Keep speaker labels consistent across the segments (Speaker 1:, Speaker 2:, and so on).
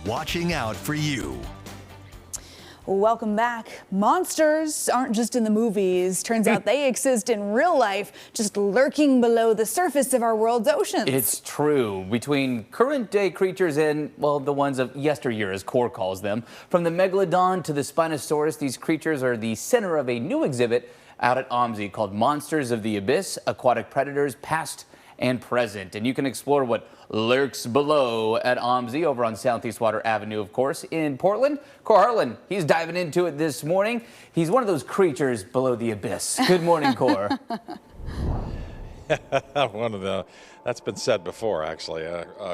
Speaker 1: watching out for you.
Speaker 2: Welcome back. Monsters aren't just in the movies. Turns out they exist in real life, just lurking below the surface of our world's oceans.
Speaker 3: It's true. Between current day creatures and, well, the ones of yesteryear, as Kohr calls them, from the megalodon to the Spinosaurus, these creatures are the center of a new exhibit out at OMSI called Monsters of the Abyss, Aquatic Predators Past and Present. And you can explore what lurks below at OMSI over on Southeast Water Avenue, of course, in Portland. Kohr, he's diving into it this morning. He's one of those creatures below the abyss. Good morning, Kohr.
Speaker 4: That's been said before, actually.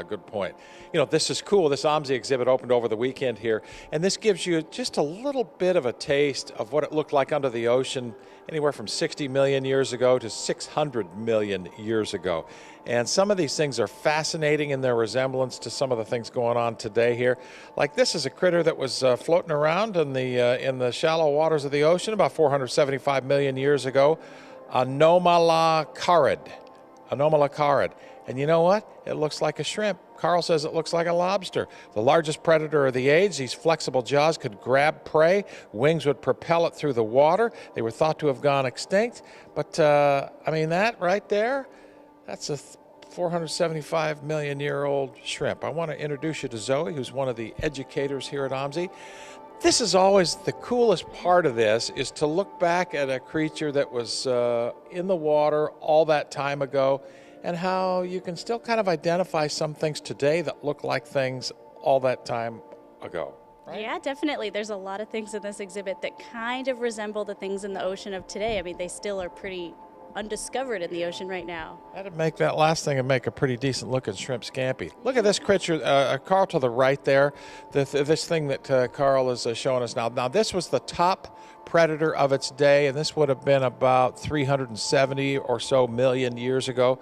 Speaker 4: Good point. You know, this is cool. This OMSI exhibit opened over the weekend here, and this gives you just a little bit of a taste of what it looked like under the ocean anywhere from 60 million years ago to 600 million years ago. And some of these things are fascinating in their resemblance to some of the things going on today here. Like this is a critter that was floating around in the shallow waters of the ocean about 475 million years ago. Anomalous carid. And you know what? It looks like a shrimp. Carl says it looks like a lobster. The largest predator of the age, these flexible jaws could grab prey. Wings would propel it through the water. They were thought to have gone extinct. But, I mean, that right there, that's a 475 million year old shrimp. I want to introduce you to Zoe, who's one of the educators here at OMSI. This is always the coolest part of this, is to look back at a creature that was in the water all that time ago, and how you can still kind of identify some things today that look like things all that time ago. Right?
Speaker 5: Yeah, definitely. There's a lot of things in this exhibit that kind of resemble the things in the ocean of today. I mean, they still are pretty undiscovered in the ocean right now.
Speaker 4: That'd make that last thing and make a pretty decent looking shrimp scampi. Look at this creature, Carl, to the right there. This thing that Carl is showing us now. Now, this was the top predator of its day, and this would have been about 370 or so million years ago.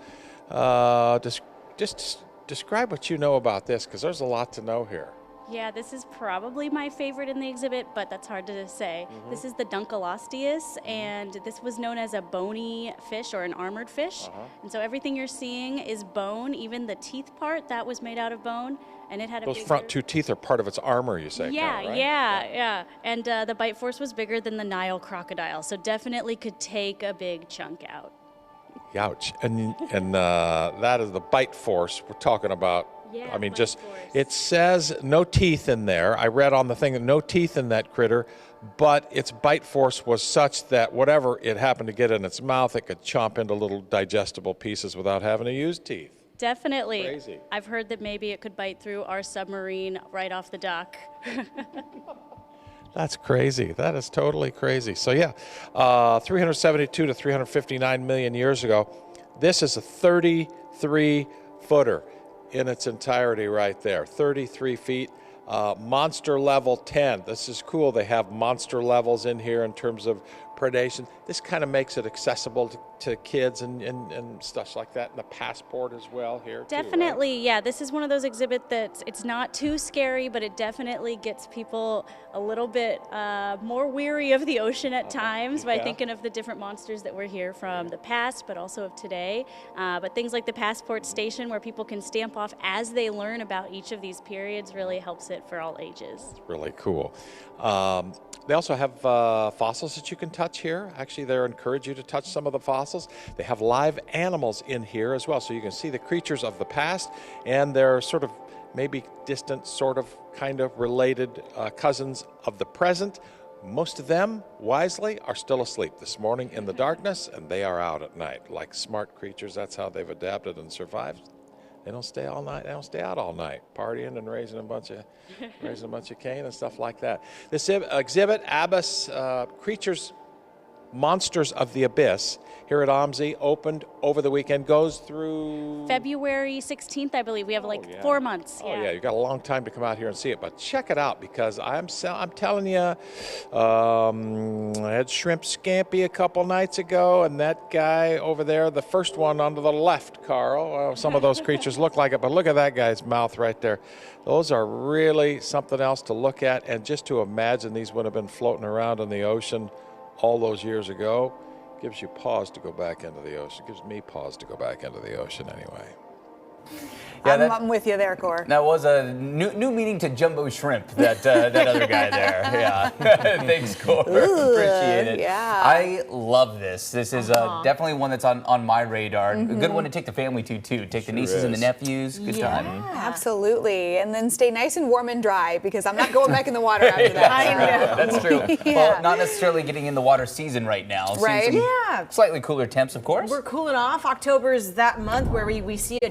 Speaker 4: Just describe what you know about this, because there's a lot to know here.
Speaker 5: Yeah, this is probably my favorite in the exhibit, but that's hard to say. This is the Dunkleosteus, and this was known as a bony fish or an armored fish. And so everything you're seeing is bone, even the teeth part, that was made out of bone. And it had
Speaker 4: Those front two teeth are part of its armor, you say?
Speaker 5: Yeah,
Speaker 4: kind of, right?
Speaker 5: yeah. And the bite force was bigger than the Nile crocodile, so definitely could take a big chunk out.
Speaker 4: Ouch. And that is the bite force we're talking about.
Speaker 5: Yeah,
Speaker 4: I mean,
Speaker 5: bite
Speaker 4: just,
Speaker 5: force.
Speaker 4: it says no teeth in there. I read on the thing that no teeth in that critter, but its bite force was such that whatever it happened to get in its mouth, it could chomp into little digestible pieces without having to use teeth.
Speaker 5: Definitely.
Speaker 4: Crazy.
Speaker 5: I've heard that maybe it could bite through our submarine right off the dock.
Speaker 4: That's crazy. That is totally crazy. So yeah, 372 to 359 million years ago. This is a 33-footer in its entirety right there. 33 feet. Monster level 10. This is cool. They have monster levels in here in terms of predation. This kind of makes it accessible to kids and stuff like that, and the passport as well here.
Speaker 5: Definitely,
Speaker 4: too, right?
Speaker 5: yeah. This is one of those exhibits that it's not too scary, but it definitely gets people a little bit more weary of the ocean at times by thinking of the different monsters that were here from the past, but also of today. But things like the passport station, where people can stamp off as they learn about each of these periods, really helps it for all ages.
Speaker 4: It's really cool. They also have fossils that you can touch here. Actually, they encourage you to touch some of the fossils. They have live animals in here as well, so you can see the creatures of the past and their sort of maybe distant, sort of, kind of related cousins of the present. Most of them, wisely, are still asleep this morning in the darkness, and they are out at night. Like smart creatures, that's how they've adapted and survived. They don't stay all night. They don't stay out all night, partying and raising a bunch of cane and stuff like that. This exhibit, Abyss Creatures, Monsters of the Abyss, here at OMSI, opened over the weekend, goes through
Speaker 5: February 16th, I believe. We have 4 months.
Speaker 4: Oh yeah, you got a long time to come out here and see it, but check it out, because I'm telling you, I had shrimp scampi a couple nights ago, and that guy over there, the first one on the left, Carl, some of those creatures look like it, but look at that guy's mouth right there. Those are really something else to look at, and just to imagine these would have been floating around in the ocean all those years ago gives you pause to go back into the ocean. Gives me pause to go back into the ocean anyway.
Speaker 3: Yeah,
Speaker 2: I'm with you there, Kohr.
Speaker 3: that was a new meaning to jumbo shrimp. That other guy there. Yeah. Thanks, Kohr. Appreciate it.
Speaker 2: Yeah.
Speaker 3: I love this. This is definitely one that's on my radar. A good one to take the family to too. Take the nieces and the nephews. Good time.
Speaker 2: Absolutely. And then stay nice and warm and dry because I'm not going back in the water after that.
Speaker 1: I know.
Speaker 3: That's true. Well, not necessarily getting in the water season right now.
Speaker 2: Right.
Speaker 3: Seeing some
Speaker 1: Yeah.
Speaker 3: slightly cooler temps, of course.
Speaker 1: We're cooling off. October is that month where we see a